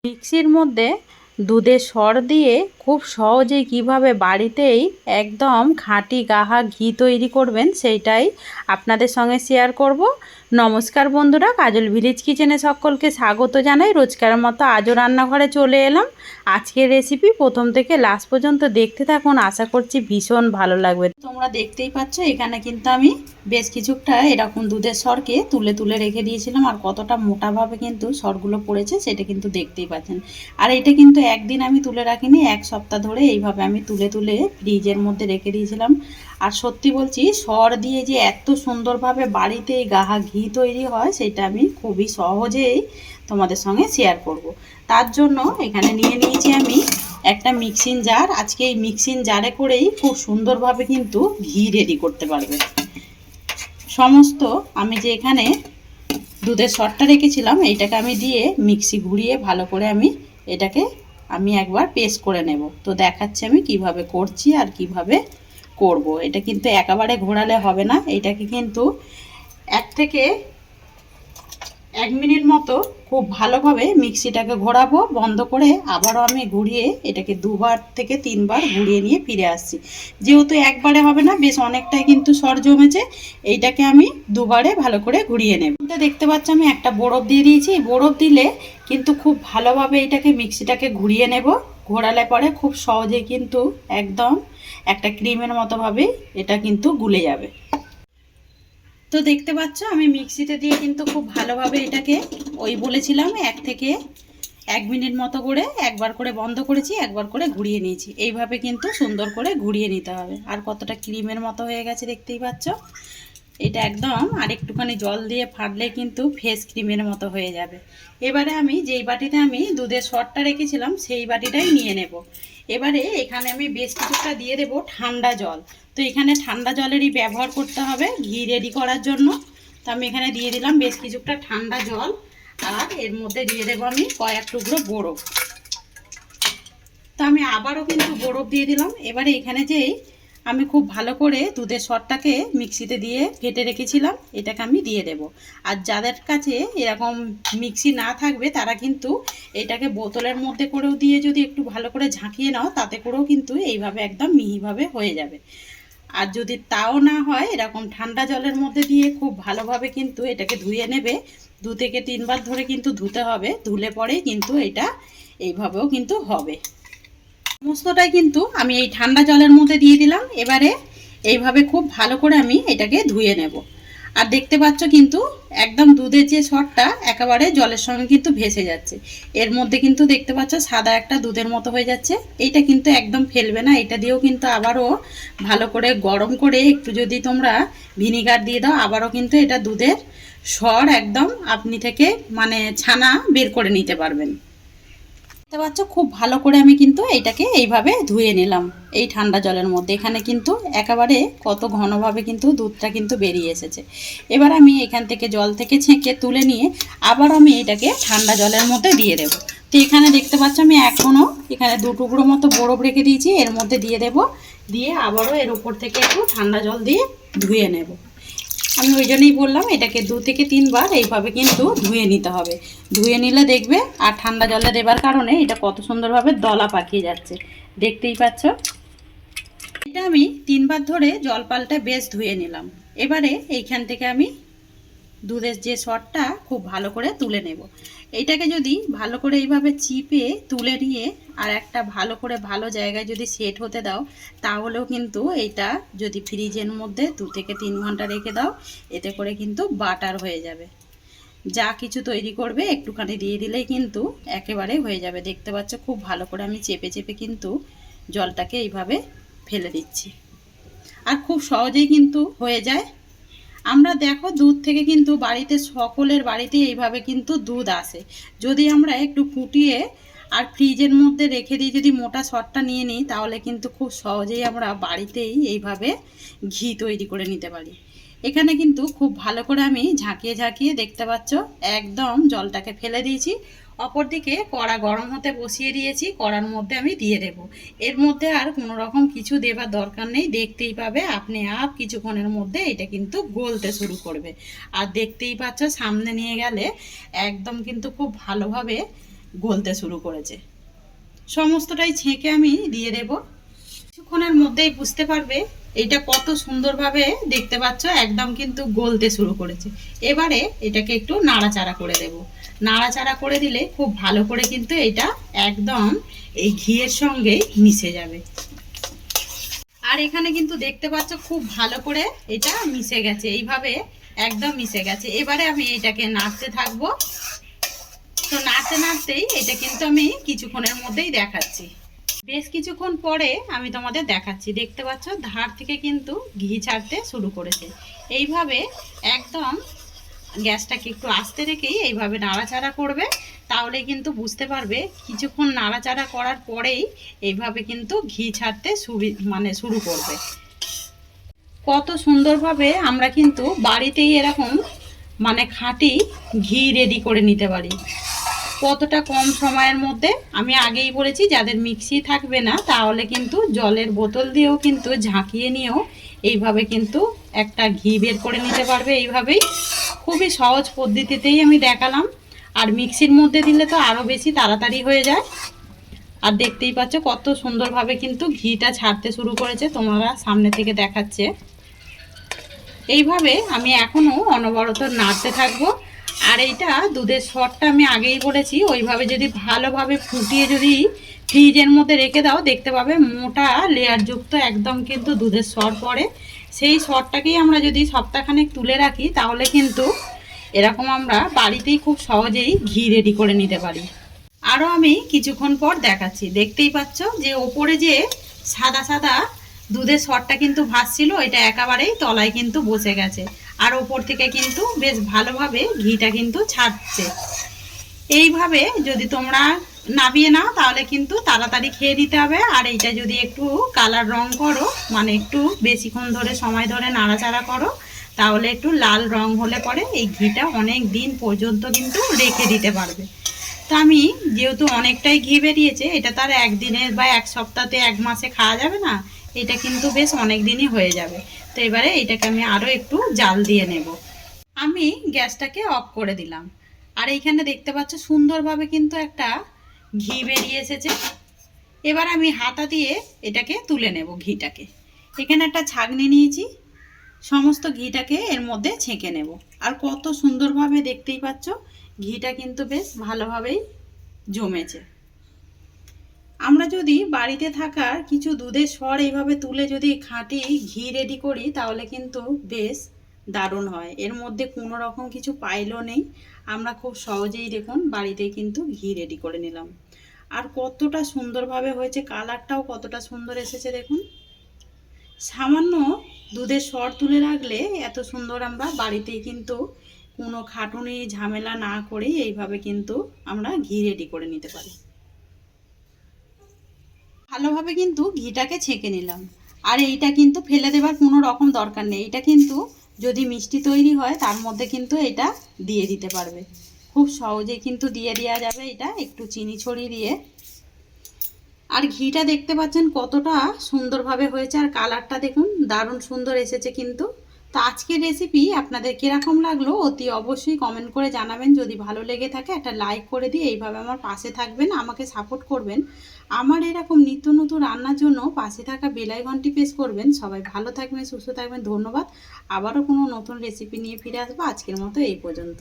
মিক্সির মধ্যে দুধের সর দিয়ে খুব সহজেই কিভাবে বাড়িতেই একদম খাঁটি গাহা ঘি তৈরি করবেন সেইটাই আপনাদের সঙ্গে শেয়ার করব। নমস্কার বন্ধুরা, কাজল ভিলেজ কিচেনে সকলকে স্বাগত জানাই। রোজকারের মতো আজও রান্নাঘরে চলে এলাম। আজকের রেসিপি প্রথম থেকে লাস্ট পর্যন্ত দেখতে থাকুন, আশা করছি ভীষণ ভালো লাগবে। তোমরা দেখতেই পাচ্ছ এখানে কিন্তু আমি বেশ কিছুটা এরকম দুধের সরকে তুলে তুলে রেখে দিয়েছিলাম, আর কতটা মোটাভাবে কিন্তু সরগুলো পড়েছে সেটা কিন্তু দেখতেই পাচ্ছেন। আর এটা কিন্তু একদিন আমি তুলে রাখিনি, এক সপ্তাহ ধরে এইভাবে আমি তুলে তুলে ফ্রিজের মধ্যে রেখে দিয়েছিলাম। আর সত্যি বলছি, সর দিয়ে যে এত সুন্দরভাবে বাড়িতে গাহা ঘি তৈরি হয় সেটা আমি খুবই সহজেই তোমাদের সঙ্গে শেয়ার করব। তার জন্য এখানে নিয়ে নিয়েছি আমি একটা মিক্সিং জার। আজকে এই মিক্সিং জারে করেই খুব সুন্দরভাবে কিন্তু ঘি রেডি করতে পারবে। সমস্ত আমি যে এখানে দুধের সরটা রেখেছিলাম এইটাকে আমি দিয়ে মিক্সি ঘুরিয়ে ভালো করে এটাকে একবার পেস্ট করে নেব। তো দেখাচ্ছি আমি কিভাবে করছি আর কিভাবে করব। এটা কিন্তু একেবারে ঘোরালে হবে না, এটাকে কিন্তু 1 মিনিট মতো খুব ভালোভাবে মিক্সিটাকে ঘোরাবো বন্ধ করে। আবারও আমি ঘুরিয়ে এটাকে 2বার থেকে 3বার ঘুরিয়ে নিয়ে ফিরে আসছি। যেহেতু একবারে হবে না, বেশ অনেকটাই কিন্তু সর জমেছে, এইটাকে আমি 2বারে ভালো করে ঘুরিয়ে নেব। দেখতে পাচ্ছ আমি একটা বরফ দিয়ে দিয়েছি। বরফ দিলে কিন্তু খুব ভালোভাবে এটাকে মিক্সিটাকে ঘুরিয়ে নেব। ঘোরালে পরে খুব সহজেই কিন্তু একদম একটা ক্রিমের মতোভাবে এটা কিন্তু গুলে যাবে। তো দেখতে পাচ্ছ আমি মিক্সিতে দিয়ে কিন্তু খুব ভালোভাবে এটাকে বলেছিলাম 1 থেকে 1 মিনিট মতো করে একবার করে বন্ধ করেছি, একবার করে ঘুরিয়ে নিয়েছি। এইভাবে কিন্তু সুন্দর করে ঘুরিয়ে নিতে হবে। আর কতটা ক্রিমের মতো হয়ে গেছে দেখতেই পাচ্ছ। এটা একদম আর একটুখানি জল দিয়ে ফাটলে কিন্তু ফেস ক্রিমের মতো হয়ে যাবে। এবারে আমি যেই বাটিতে আমি দুধের সরটা রেখেছিলাম সেই বাটিটাই নিয়ে নেব। এবারে এখানে আমি বেশ কিছুটা দিয়ে দেব ঠান্ডা জল। তো এখানে ঠান্ডা জলেরই ব্যবহার করতে হবে ঘি রেডি করার জন্য। তো আমি এখানে দিয়ে দিলাম বেশ কিছুটা ঠান্ডা জল, আর এর মধ্যে দিয়ে দেবো আমি কয়েক টুকরো বরফ। তো আমি আবারও কিন্তু বরফ দিয়ে দিলাম। এবারে এখানে যেই আমি খুব ভালো করে দুধের সরটাকে মিক্সিতে দিয়ে ফেটে রেখেছিলাম এটাকে আমি দিয়ে দেব। আর যাদের কাছে এরকম মিক্সি না থাকবে তারা কিন্তু এটাকে বোতলের মধ্যে করেও দিয়ে যদি একটু ভালো করে ঝাঁকিয়ে নাও তাতে করেও কিন্তু এইভাবে একদম মিহিভাবে হয়ে যাবে। আর যদি তাও না হয়, এরকম ঠান্ডা জলের মধ্যে দিয়ে খুব ভালোভাবে কিন্তু এটাকে ধুয়ে নেবে। 2 থেকে 3বার ধরে কিন্তু ধুতে হবে, ধুলে পরেই কিন্তু এটা এইভাবেও কিন্তু হবে। সমস্তটাই কিন্তু আমি এই ঠান্ডা জলের মধ্যে দিয়ে দিলাম। এবারে এইভাবে খুব ভালো করে আমি এটাকে ধুয়ে নেব। আর দেখতে পাচ্ছ কিন্তু একদম দুধের যে সরটা একেবারে জলের সঙ্গে কিন্তু ভেসে যাচ্ছে। এর মধ্যে কিন্তু দেখতে পাচ্ছ সাদা একটা দুধের মতো হয়ে যাচ্ছে। এইটা কিন্তু একদম ফেলবে না, এটা দিয়েও কিন্তু আবারও ভালো করে গরম করে একটু যদি তোমরা ভিনিগার দিয়ে দাও আবারও কিন্তু এটা দুধের সর একদম আপনি থেকে ছানা বের করে নিতে পারবেন। দেখতে পাচ্ছ খুব ভালো করে আমি কিন্তু এইটাকে এইভাবে ধুয়ে নিলাম এই ঠান্ডা জলের মধ্যে। এখানে কিন্তু একেবারে কত ঘনভাবে কিন্তু দুধটা কিন্তু বেরিয়ে এসেছে। এবার আমি এখান থেকে জল থেকে ছেঁকে তুলে নিয়ে আবার আমি এটাকে ঠান্ডা জলের মধ্যে দিয়ে দেব। তো এখানে দেখতে পাচ্ছ আমি এখনও এখানে 2 টুকরো মতো বরফ রেখে দিয়েছি, এর মধ্যে দিয়ে দেব। দিয়ে আবারও এর উপর থেকে একটু ঠান্ডা জল দিয়ে ধুয়ে নেব। আমি ওই জন্যই বললাম এটাকে 2 থেকে 3বার এইভাবে কিন্তু ধুয়ে নিতে হবে। ধুয়ে নিলে দেখবে আর ঠান্ডা জলে দেবার কারণে এটা কত সুন্দরভাবে দলা পাকিয়ে যাচ্ছে, দেখতেই পাচ্ছ। এটা আমি 3বার ধরে জল পাল্টে বেশ ধুয়ে নিলাম। এবারে এইখান থেকে আমি দুধের যে সরটা খুব ভালো করে তুলে নেব। এইটাকে যদি ভালো করে এইভাবে চিপে তুলে নিয়ে আর একটা ভালো জায়গায় যদি সেট হতে দাও তাহলেও কিন্তু এইটা যদি ফ্রিজের মধ্যে 2 থেকে 3 ঘন্টা রেখে দাও এতে করে কিন্তু বাটার হয়ে যাবে। যা কিছু তৈরি করবে একটুখানি দিয়ে দিলেই কিন্তু একেবারে হয়ে যাবে। দেখতে পাচ্ছ খুব ভালো করে আমি চেপে চেপে কিন্তু জলটাকে এইভাবে ফেলে দিচ্ছি, আর খুব সহজেই কিন্তু হয়ে যায়। আমরা দেখো দুধ থেকে কিন্তু বাড়িতে সকলের বাড়িতে এইভাবে কিন্তু দুধ আসে। যদি আমরা একটু ফুটিয়ে আর ফ্রিজের মধ্যে রেখে দিই, যদি মোটা সরটা নিয়ে নিই তাহলে কিন্তু খুব সহজেই আমরা বাড়িতেই এইভাবে ঘি তৈরি করে নিতে পারি। এখানে কিন্তু খুব ভালো করে আমি ঝাঁকিয়ে ঝাঁকিয়ে দেখতে পাচ্ছ একদম জলটাকে ফেলে দিয়েছি। অপরদিকে কড়া গরম হতে বসিয়ে দিয়েছি, কড়ার মধ্যে আমি দিয়ে দেব। এর মধ্যে আর কোনো রকম কিছু দেবার দরকার নেই, দেখতেই পাবে আপনি কিছুক্ষণের মধ্যে এটা কিন্তু গলতে শুরু করবে। আর দেখতেই পাচ্ছ সামনে নিয়ে গেলে একদম কিন্তু খুব ভালোভাবে গলতে শুরু করেছে। সমস্তটাই ছেঁকে আমি দিয়ে দেব। কিছুক্ষণের মধ্যেই বুঝতে পারবে এটা কত সুন্দরভাবে দেখতে পাচ্ছ একদম কিন্তু গলতে শুরু করেছে। এবারে এটাকে একটু নাড়াচাড়া করে দেব। নাড়াচাড়া করে দিলে খুব ভালো করে কিন্তু এটা একদম এই ঘিয়ের সঙ্গে মিশে যাবে। আর এখানে কিন্তু দেখতে পাচ্ছ খুব ভালো করে এটা মিশে গেছে, এইভাবে একদম মিশে গেছে। এবারে আমি এটাকে নাড়তে থাকবো। তো নাড়তে নাড়তেই এটা কিন্তু আমি কিছুক্ষণের মধ্যেই দেখাচ্ছি। বেশ কিছুক্ষণ পরে আমি তোমাদের দেখাচ্ছি। দেখতে পাচ্ছ ধার থেকে কিন্তু ঘি ছাড়তে শুরু করেছে। এইভাবে একদম গ্যাসটাকে একটু আস্তে রেখেই এইভাবে নাড়াচাড়া করবে, তাহলে কিন্তু বুঝতে পারবে কিছুক্ষণ নাড়াচাড়া করার পরেই এইভাবে কিন্তু ঘি ছাড়তে শুরু করবে। কত সুন্দরভাবে আমরা কিন্তু বাড়িতেই এরকম খাঁটি ঘি রেডি করে নিতে পারি কতটা কম সময়ের মধ্যে। আমি আগেই বলেছি যাদের মিক্সি থাকবে না তাহলে কিন্তু জলের বোতল দিয়েও কিন্তু ঝাঁকিয়ে নিয়েও এইভাবে কিন্তু একটা ঘি বের করে নিতে পারবে। এইভাবেই খুবই সহজ পদ্ধতিতেই আমি দেখালাম। আর মিক্সির মধ্যে দিলে তো আরও বেশি তাড়াতাড়ি হয়ে যায়। আর দেখতেই পাচ্ছ কত সুন্দরভাবে কিন্তু ঘিটা ছাড়তে শুরু করেছে, তোমরা সামনে থেকে দেখাচ্ছে। এইভাবে আমি এখনও অনবরত নাড়তে থাকবো। আর এইটা দুধের সরটা আমি আগেই বলেছি ওইভাবে যদি ভালোভাবে ফুটিয়ে যদি ফ্রিজের মধ্যে রেখে দাও দেখতে পাবে মোটা লেয়ারযুক্ত একদম কিন্তু দুধের সর পড়ে। সেই সরটাকেই আমরা যদি সপ্তাহখানেক তুলে রাখি তাহলে কিন্তু এরকম আমরা বাড়িতেই খুব সহজেই ঘি রেডি করে নিতে পারি। আরও আমি কিছুক্ষণ পর দেখাচ্ছি। দেখতেই পাচ্ছ যে ওপরে যে সাদা সাদা দুধের সরটা কিন্তু ভাসছিল এটা একেবারেই তলায় কিন্তু বসে গেছে। আর ওপর থেকে কিন্তু বেশ ভালোভাবে ঘিটা কিন্তু ছাড়ছে। এইভাবে যদি তোমরা নাবিয়ে নাও তাহলে কিন্তু তাড়াতাড়ি খেয়ে দিতে হবে। আর এইটা যদি একটু কালার রং করো একটু বেশিক্ষণ ধরে সময় ধরে নাড়াচাড়া করো তাহলে একটু লাল রং হলে পরে এই ঘিটা অনেক দিন পর্যন্ত কিন্তু রেখে দিতে পারবে। তো আমি যেহেতু অনেকটাই ঘি বেরিয়েছে এটা তার একদিনের বা এক সপ্তাহে এক মাসে খাওয়া যাবে না, এটা কিন্তু বেশ অনেক দিনই হয়ে যাবে। তো এবারে এটাকে আমি আরও একটু জাল দিয়ে নেব। আমি গ্যাসটাকে অফ করে দিলাম। আর এইখানে দেখতে পাচ্ছ সুন্দরভাবে কিন্তু একটা ঘি বেরিয়ে এসেছে। এবার আমি হাতা দিয়ে এটাকে তুলে নেব ঘিটাকে। এখানে একটা ছাঁকনি নিয়েছি, সমস্ত ঘিটাকে এর মধ্যে ছেঁকে নেব। আর কত সুন্দরভাবে দেখতেই পাচ্ছ ঘিটা কিন্তু বেশ ভালোভাবেই জমেছে। আমরা যদি বাড়িতে থাকা কিছু দুধের সর এইভাবে তুলে যদি খাঁটি ঘি রেডি করি তাহলে কিন্তু বেশ দারুণ হয়। এর মধ্যে কোনো রকম কিছু পাইলও নেই, আমরা খুব সহজেই দেখুন বাড়িতেই কিন্তু ঘি রেডি করে নিলাম। আর কতটা সুন্দরভাবে হয়েছে, কালারটাও কতটা সুন্দর এসেছে দেখুন। সামান্য দুধের সর তুলে রাখলে এত সুন্দর আমরা বাড়িতেই কিন্তু কোনো খাটুনি ঝামেলা না করেই এইভাবে কিন্তু আমরা ঘি রেডি করে নিতে পারি। ভালোভাবে কিন্তু ঘিটাকে ছেঁকে নিলাম। আর এইটা কিন্তু ফেলে দেবার কোনো রকম দরকার নেই, এটা কিন্তু যদি মিষ্টি তৈরি হয় তার মধ্যে কিন্তু এটা দিয়ে দিতে পারবে, খুব সহজেই কিন্তু দিয়ে দেওয়া যাবে এটা একটু চিনি ছড়িয়ে দিয়ে। আর ঘিটা দেখতে পাচ্ছেন কতটা সুন্দরভাবে হয়েছে, আর কালারটা দেখুন দারুণ সুন্দর এসেছে কিন্তু। তো আজকের রেসিপি আপনাদের কীরকম লাগলো অতি অবশ্যই কমেন্ট করে জানাবেন। যদি ভালো লেগে থাকে একটা লাইক করে দিয়ে এইভাবে আমার পাশে থাকবেন, আমাকে সাপোর্ট করবেন। আমার এরকম নিত্য নতুন রান্নার জন্য পাশে থাকা বেল আইকনটি প্রেস করবেন। সবাই ভালো থাকবেন, সুস্থ থাকবেন, ধন্যবাদ। আবারও কোনো নতুন রেসিপি নিয়ে ফিরে আসবো। আজকের মতো এই পর্যন্ত।